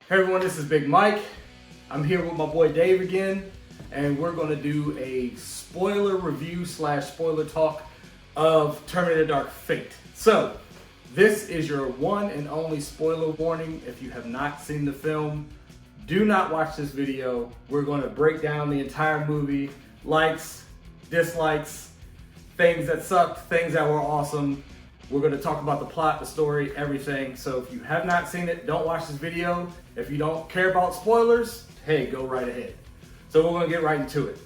Hey everyone, this is Big Mike. I'm here with my boy Dave again, and we're going to do a spoiler review / spoiler talk of Terminator Dark Fate. So, this is your one and only spoiler warning. If you have not seen the film, do not watch this video. We're going to break down the entire movie, likes, dislikes, things that sucked, things that were awesome. We're going to talk about the plot, the story, everything. So if you have not seen it, don't watch this video. If you don't care about spoilers, hey, go right ahead. So we're going to get right into it.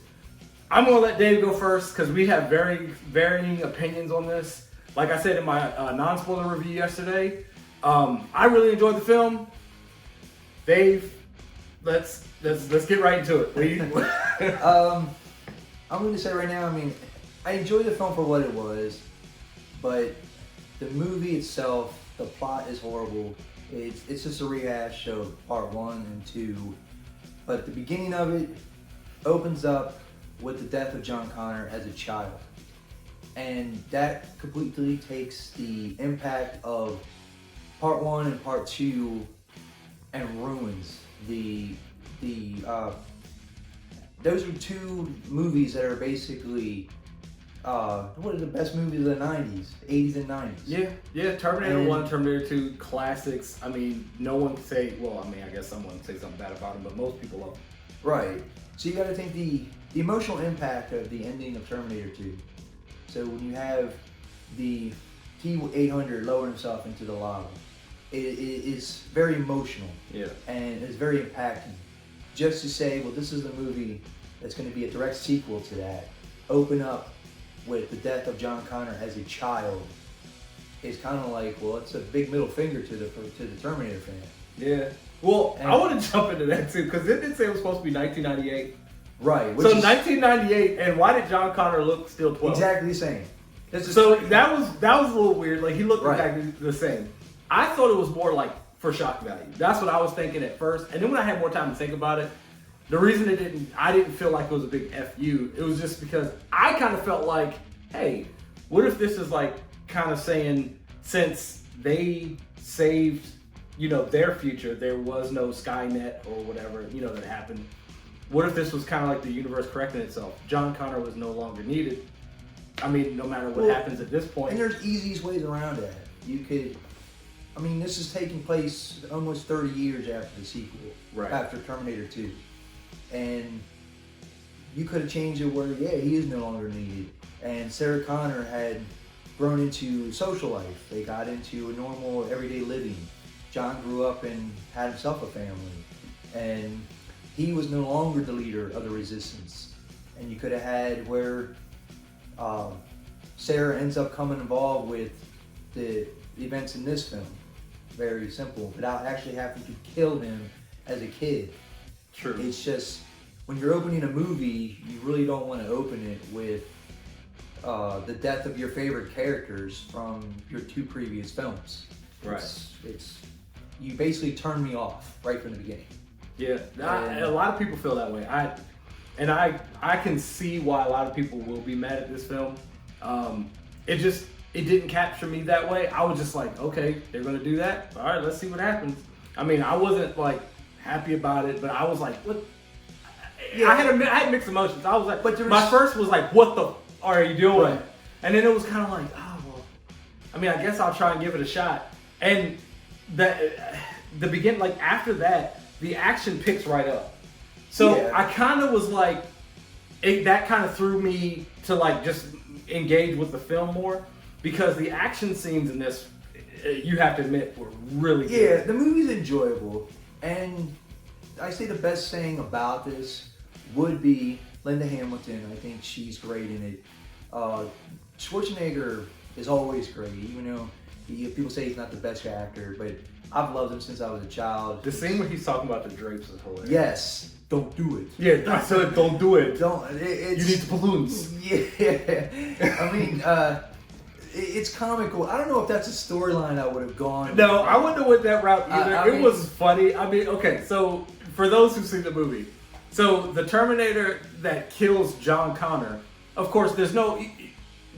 I'm going to let Dave go first because we have very varying opinions on this. Like I said in my non-spoiler review yesterday, I really enjoyed the film. Dave, let's get right into it. I'm going to say right now, I enjoyed the film for what it was, but the movie itself, the plot is horrible. It's just a rehash of part 1 and 2. But the beginning of it opens up with the death of John Connor as a child. And that completely takes the impact of part 1 and part 2 and ruins those are two movies that are basically what are the best movies of the 90s, 80s and 90s. Yeah, Terminator 1, Terminator 2, classics. No one can say, I guess someone can say something bad about them, but most people love them. Right. So you got to think the emotional impact of the ending of Terminator 2. So when you have the T-800 lowering himself into the lava, it is very emotional. Yeah. And it's very impacting. Just to say, well, this is the movie that's going to be a direct sequel to that, open up with the death of John Connor as a child, is kind of like, well, it's a big middle finger to the Terminator fan. Yeah. Well, I want to jump into that too, because it did say it was supposed to be 1998. Right. So 1998, and why did John Connor look still 12? Exactly the same. So that was a little weird. Like, he looked right. exactly the same. I thought it was more like for shock value. That's what I was thinking at first. And then when I had more time to think about it, the reason I didn't feel like it was a big FU, it was just because I kind of felt like, hey, what if this is like kind of saying, since they saved, their future, there was no Skynet or whatever, that happened. What if this was kind of like the universe correcting itself? John Connor was no longer needed. No matter what happens at this point. And there's easiest ways around that. You could, this is taking place almost 30 years after the sequel, right. After Terminator 2. And you could have changed it where, he is no longer needed. And Sarah Connor had grown into social life. They got into a normal, everyday living. John grew up and had himself a family. And he was no longer the leader of the resistance. And you could have had where Sarah ends up coming involved with the events in this film. Very simple, without actually having to kill him as a kid. True. It's just, when you're opening a movie, you really don't want to open it with the death of your favorite characters from your 2 previous films. Right. You basically turned me off right from the beginning. Yeah, a lot of people feel that way. I can see why a lot of people will be mad at this film. It didn't capture me that way. I was just like, okay, they're gonna do that. All right, let's see what happens. I wasn't like happy about it, but I was like, what? Yeah. I had mixed emotions. I was like, my first was like, what the are you doing? Right. And then it was kind of like, I guess I'll try and give it a shot. And the beginning, like after that, the action picks right up. So I kind of was like, that kind of threw me to like just engage with the film more, because the action scenes in this, you have to admit, were really good. Yeah, the movie's enjoyable. And I say the best thing about this would be Linda Hamilton. I think she's great in it. Schwarzenegger is always great, even though people say he's not the best actor, but I've loved him since I was a child. The scene where he's talking about the drapes is hilarious. Yes. Don't do it. Yeah, I said don't do it. Don't. You need the balloons. Yeah. It's comical. I don't know if that's a storyline I would have gone. No, I wouldn't have went that route either. It was funny. Okay, so for those who've seen the movie, so the Terminator that kills John Connor, of course,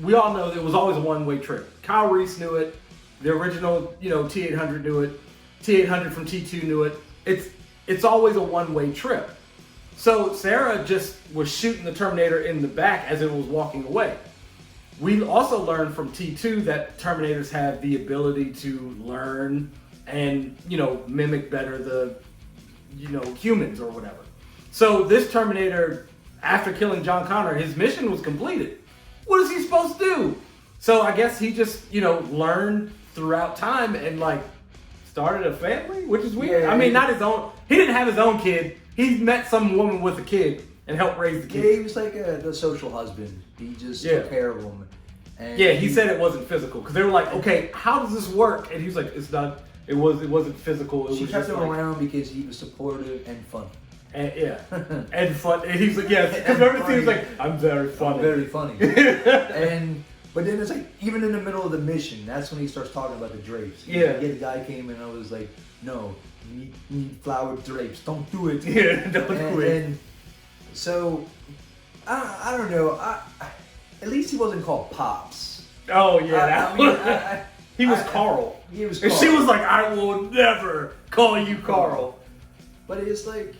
we all know it was always a one-way trip. Kyle Reese knew it. The original, T-800 knew it. T-800 from T2 knew it. it's always a one-way trip. So Sarah just was shooting the Terminator in the back as it was walking away. We also learned from T2 that Terminators have the ability to learn and, mimic better the, humans or whatever. So this Terminator, after killing John Connor, his mission was completed. What is he supposed to do? So I guess he just, learned throughout time and started a family, which is weird. Yeah, I mean, not his own. He didn't have his own kid. He met some woman with a kid and helped raise the kid. Yeah, he was like the social husband. He just took care of him. And he said it wasn't physical because they were like, okay, how does this work? And he was like, it's not. It wasn't physical. She kept him around because he was supportive and funny. And and fun. And he's like, yes, because everything was like, I'm very funny. I'm very funny. But then it's like, even in the middle of the mission, that's when he starts talking about the drapes. The guy came and I was like, no, you need flowered drapes. Don't do it. Yeah, don't do it. And so, I don't know. At least he wasn't called Pops. Oh, yeah. He was Carl. He was Carl. And she was like, I will never call you Carl. But it's like,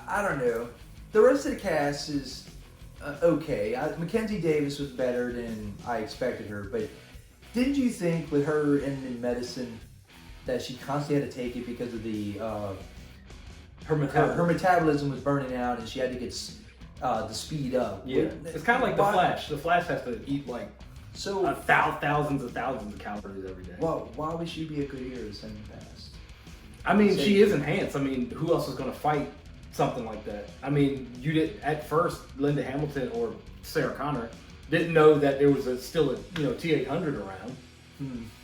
I don't know. The rest of the cast is okay. Mackenzie Davis was better than I expected her. But didn't you think with her in medicine that she constantly had to take it because of the her metabolism was burning out and she had to get the speed up? Yeah, it's kind of like the Flash. The Flash has to eat thousands of calories every day. Well, why would she be a good hero to send past? I mean, she is enhanced. I mean, who else is going to fight something like that? I mean, you did at first. Linda Hamilton or Sarah Connor didn't know that there was still a T-800 around.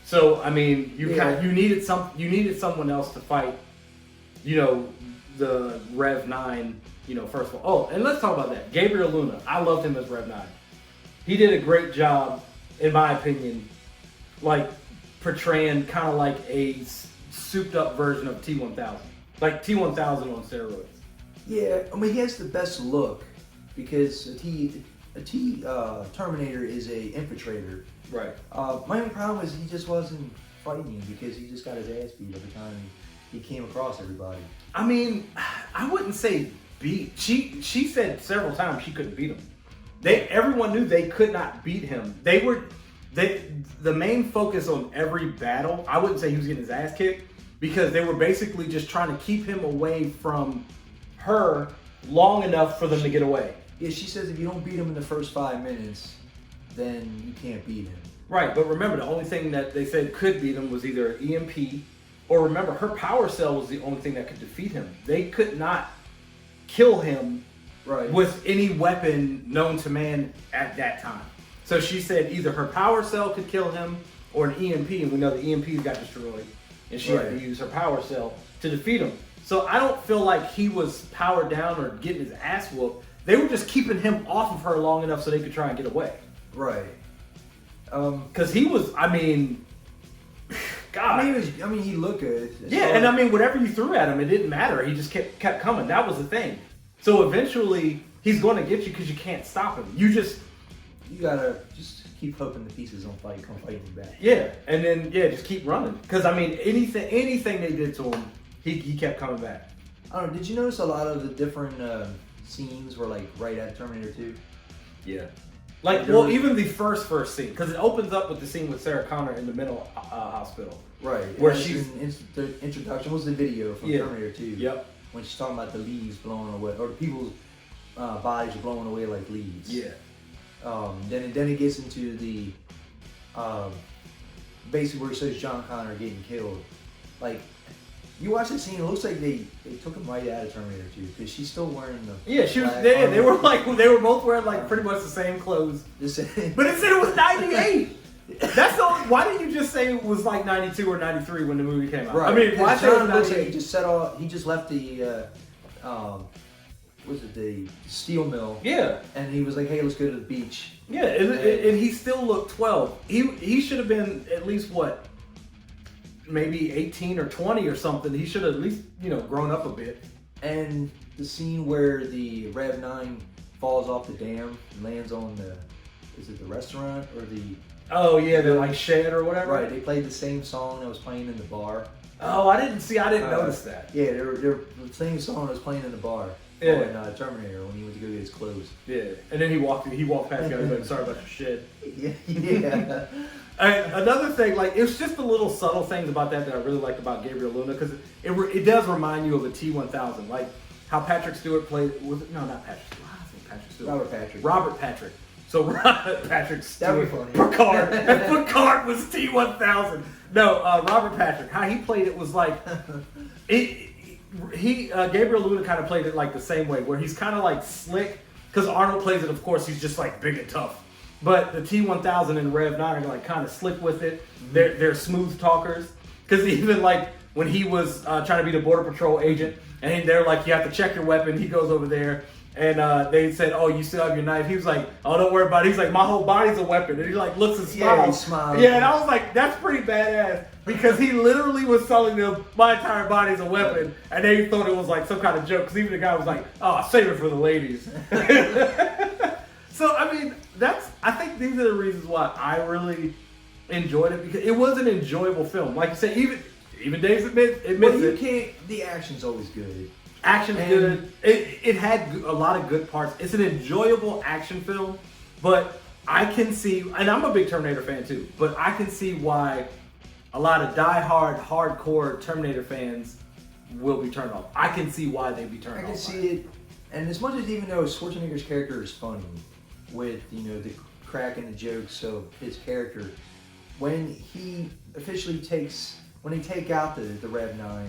So I mean, you needed someone else to fight. The Rev 9. First of all. Oh, and let's talk about that. Gabriel Luna. I loved him as Rev 9. He did a great job, in my opinion, portraying kind of like a souped up version of T-1000. Like T-1000 on steroids. Yeah, I mean, he has the best look because a Terminator is a infiltrator. Right. My only problem is he just wasn't fighting because he just got his ass beat every time he came across everybody. I mean, I wouldn't say beat. She said several times she couldn't beat him. Everyone knew they could not beat him. The main focus on every battle, I wouldn't say he was getting his ass kicked because they were basically just trying to keep him away from her long enough for them to get away. Yeah, she says if you don't beat him in the first 5 minutes, then you can't beat him. Right, but remember, the only thing that they said could beat him was either EMP, or remember, her power cell was the only thing that could defeat him. They could not kill him with any weapon known to man at that time. So she said either her power cell could kill him or an EMP, and we know the EMPs got destroyed, and she had to use her power cell to defeat him. So I don't feel like he was powered down or getting his ass whooped. They were just keeping him off of her long enough so they could try and get away. Right. Because he was, I mean, God. I mean, he looked good. And I mean, whatever you threw at him, it didn't matter. He just kept coming. That was the thing. So eventually, he's going to get you because you can't stop him. You gotta just keep hoping the pieces don't come fighting you back. Yeah, and then just keep running. Because I mean, anything they did to him, he kept coming back. I don't know. Did you notice a lot of the different scenes were right at Terminator 2? Yeah. Even the first scene, because it opens up with the scene with Sarah Connor in the mental hospital. Right. Where the introduction was the video from Terminator 2. Yep. When she's talking about the leaves blowing away, or the people's bodies are blowing away like leaves. Yeah. Then it gets into the basically where it says John Connor getting killed. Like, you watch that scene, it looks like they took him right out of Terminator 2 because she's still wearing the she was there. They were both wearing pretty much the same clothes. But it said it was 98. That's the only, why didn't you just say it was 92 or 93 when the movie came out? Right. I mean, why say it was 98? He just left the the steel mill. Yeah. And he was like, hey, let's go to the beach. Yeah, and he still looked 12. He should have been at least maybe 18 or 20 or something. He should have at least, grown up a bit. And the scene where the Rev 9 falls off the dam and lands on is it the restaurant or the... Oh yeah, the shed or whatever? Right, they played the same song that was playing in the bar. Oh, I didn't notice that. Yeah, their theme song was playing in the bar. Yeah. In Terminator when he went to go get his clothes. Yeah, and then he walked past the guy. He was like, "Sorry about your shit." Yeah. Another thing, like, it's just the little subtle things about that I really liked about Gabriel Luna, because it does remind you of a T-1000, like how Patrick Stewart played. Not Patrick Stewart. I think Patrick Stewart. Robert Patrick. So Patrick Stewart. That would be funny. Picard. And Picard was T-1000. No, Robert Patrick. How he played it was like Gabriel Luna kind of played it like the same way, where he's kind of like slick, because Arnold plays it, of course, he's just like big and tough. But the T-1000 and Rev 9 are like kind of slick with it. They're smooth talkers. Because even like when he was trying to be the Border Patrol agent, and they're like, you have to check your weapon, he goes over there, and they said, oh, you still have your knife? He was like, oh, don't worry about it. He's like, my whole body's a weapon. And he like looks and smiles. Yeah, he smiles. Yeah, and I was like, that's pretty badass. Because he literally was telling them, my entire body's a weapon. And they thought it was like some kind of joke. Because even the guy was like, oh, save it for the ladies. So, I mean, I think these are the reasons why I really enjoyed it. Because it was an enjoyable film. Like you said, even Dave admits it. The action's always good. Action's good. It had a lot of good parts. It's an enjoyable action film. But I can see, and I'm a big Terminator fan too, but I can see why a lot of diehard, hardcore Terminator fans will be turned off. I can see why they'd be turned off. I can see it, and as much as even though Schwarzenegger's character is funny, with the crack and the jokes of his character, when he officially when they take out the Rev 9,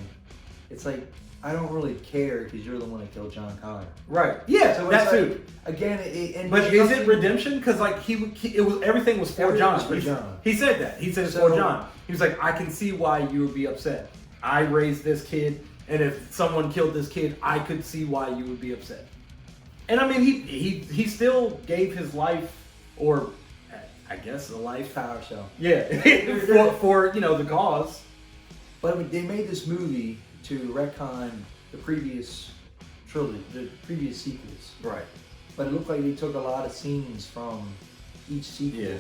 it's like, I don't really care because you're the one that killed John Connor. Right. Yeah. So that too. Again, but is it redemption? Because like everything was for John. He said that. He said it's for John. He was like, I can see why you would be upset. I raised this kid, and if someone killed this kid, I could see why you would be upset. And I mean, he still gave his life, or I guess a life. Power show. Yeah. for the cause. But they made this movie to retcon the previous trilogy, the previous sequels. Right. But it looked like they took a lot of scenes from each sequel. Yeah.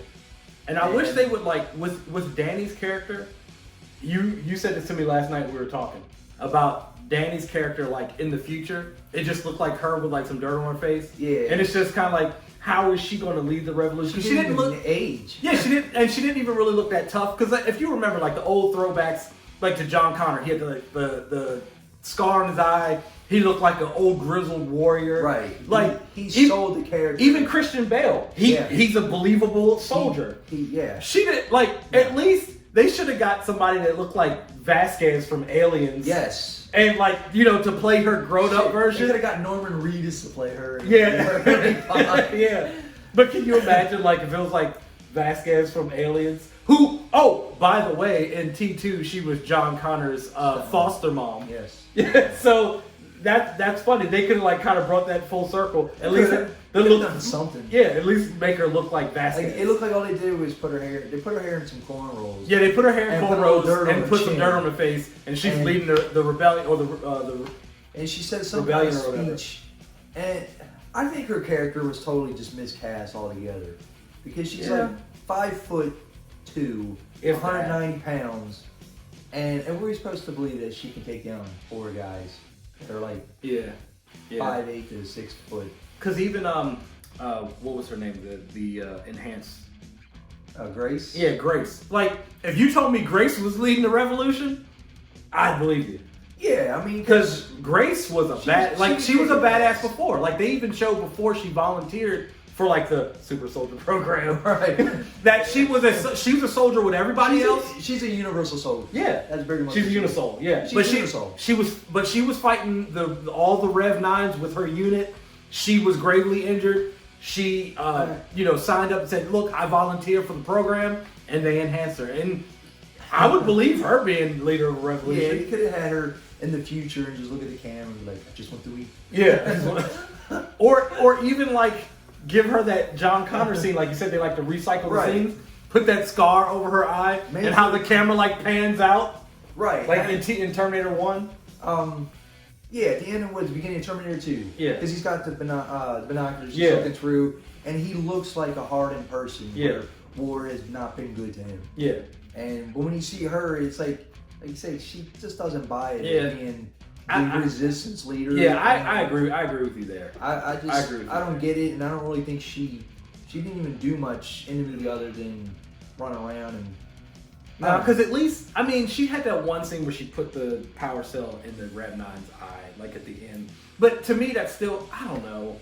And I wish they would, like, with Danny's character, you said this to me last night when we were talking, about Danny's character, like, in the future. It just looked like her with, like, some dirt on her face. Yeah. And it's just kind of like, how is she going to lead the revolution? She didn't look age. Yeah, she didn't, and she didn't even really look that tough. Because if you remember, like, the old throwbacks, like to John Connor, he had the scar on his eye. He looked like an old grizzled warrior. Right. Like he sold the character. Even Christian Bale, he's a believable soldier. She did at least they should have got somebody that looked like Vasquez from Aliens. Yes. And to play her grown up version. They could have got Norman Reedus to play her. Yeah. Yeah. But can you imagine if it was like Vasquez from Aliens? Who, by the way, in T2, she was John Connor's foster mom. Yes. Yeah, so that's funny. They could have kind of brought that full circle. At least they look done something. Yeah, at least make her look like Vasquez. It looked like all they did was put her hair. They put her hair in some cornrows. Yeah, they put her hair in cornrows and put some dirt on her face, and she's leading the rebellion or the. And she said some kind of speech, and I think her character was totally just miscast altogether, because she's like 5'2", 190 pounds, and we're supposed to believe that she can take down 4 guys that are like 5'8" to 6 foot. Because even what was her name? The enhanced Grace. Yeah, Grace. If you told me Grace was leading the revolution, I'd believe you. Yeah, I mean, because Grace was she was a badass before. They even showed before she volunteered for the Super Soldier program, right? That she was a soldier with everybody else. She's a universal soldier. Yeah, that's very much. She's a Unisol. Yeah, she was fighting all the Rev 9s with her unit. She was gravely injured. She signed up and said, "Look, I volunteer for the program," and they enhanced her. And I would believe her being leader of a revolution. Yeah, you could have had her in the future and just look at the camera and be like, "I just want to eat." Yeah, or even give her that John Connor scene, like you said, they like to recycle the scenes. Put that scar over her eye, and how the camera pans out. Right. In Terminator 1. Yeah, at the end of the beginning of Terminator 2. Yeah. Because he's got the binoculars just looking through, and he looks like a hardened person. Yeah. Where war has not been good to him. Yeah. But when you see her, it's like like you say, she just doesn't buy it Yeah. as being the resistance leader. Yeah, I agree. I agree with you there. I agree with you. I don't get it, and I don't really think she didn't even do much in the movie other than run around and. No, because at least, I mean, she had that one scene where she put the power cell in the Rev 9's eye, like at the end. But to me, that's still, I don't know.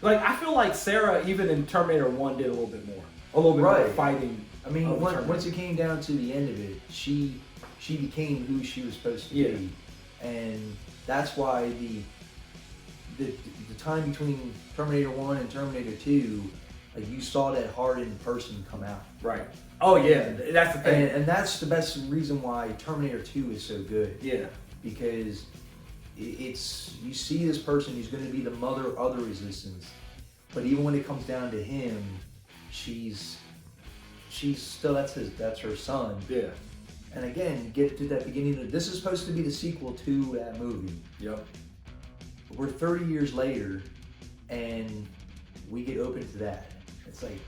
Like, I feel like Sarah, even in Terminator 1, did a little bit more. A little bit more fighting. I mean, once it came down to the end of it, she became who she was supposed to be. And that's why the time between Terminator 1 and Terminator 2, like, you saw that hardened person come out. Right. Oh, yeah. That's the thing. And that's the best reason why Terminator 2 is so good. Yeah. Because it's, you see this person who's going to be the mother of the resistance, but even when it comes down to him, she's still, that's her son. Yeah. And again, get to that beginning. This is supposed to be the sequel to that movie. Yep. We're 30 years later, and we get open to that. It's like,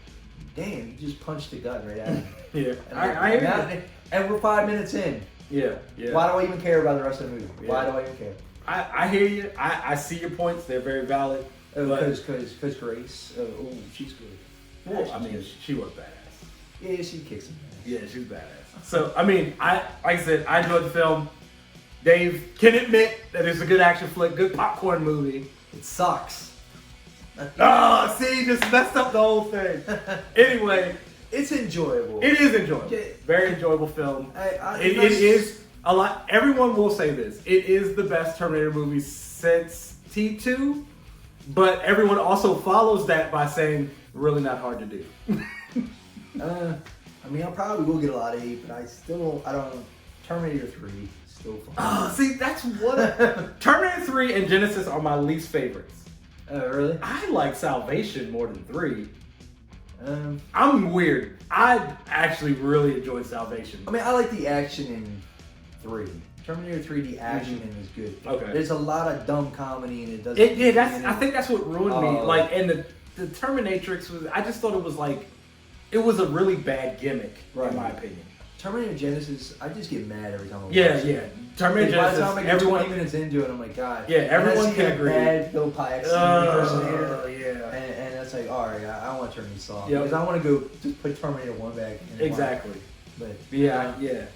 damn, you just punched the gut right out of me. Yeah. And and we're 5 minutes in. Yeah. Yeah. Why do I even care about the rest of the movie? Yeah. Why do I even care? I hear you. I see your points. They're very valid. Because Grace, she's good. Well, I mean, she was badass. Yeah, she kicks him. Yeah, she's badass. So, I mean, like I said, I enjoyed the film. Dave can admit that it's a good action flick, good popcorn movie. It sucks. Oh, see, just messed up the whole thing. Anyway, it's enjoyable. It is enjoyable. Very enjoyable film. It is a lot. Everyone will say this. It is the best Terminator movie since T2, but everyone also follows that by saying, really not hard to do. I mean, I probably will get a lot of hate, but I don't. Terminator 3 still fun. Oh, see, that's what Terminator 3 and Genesis are my least favorites. Oh, really? I like Salvation more than 3. I'm weird. I actually really enjoyed Salvation. I mean, I like the action in 3. Terminator 3, the action in is good. Okay. There's a lot of dumb comedy and it doesn't. I think that's what ruined me. Like, and the Terminatrix was. I just thought it was like, it was a really bad gimmick, in my opinion. Terminator Genesis, I just get mad every time I watch it. Yeah. Terminator Genesis. By the time I get 20 minutes into it, I'm like, God. Yeah, everyone can agree. Bad Bill Paxton impersonator. Yeah. And that's like, all right, I want to turn this off. Yep. Because I want to go just put Terminator 1 back in. Exactly. But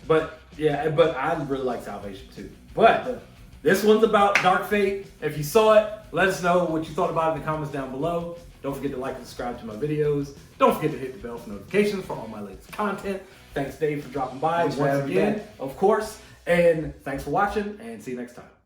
But I really like Salvation too. But this one's about Dark Fate. If you saw it, let us know what you thought about it in the comments down below. Don't forget to like and subscribe to my videos. Don't forget to hit the bell for notifications for all my latest content. Thanks, Dave, for dropping by once again, of course. And thanks for watching, and see you next time.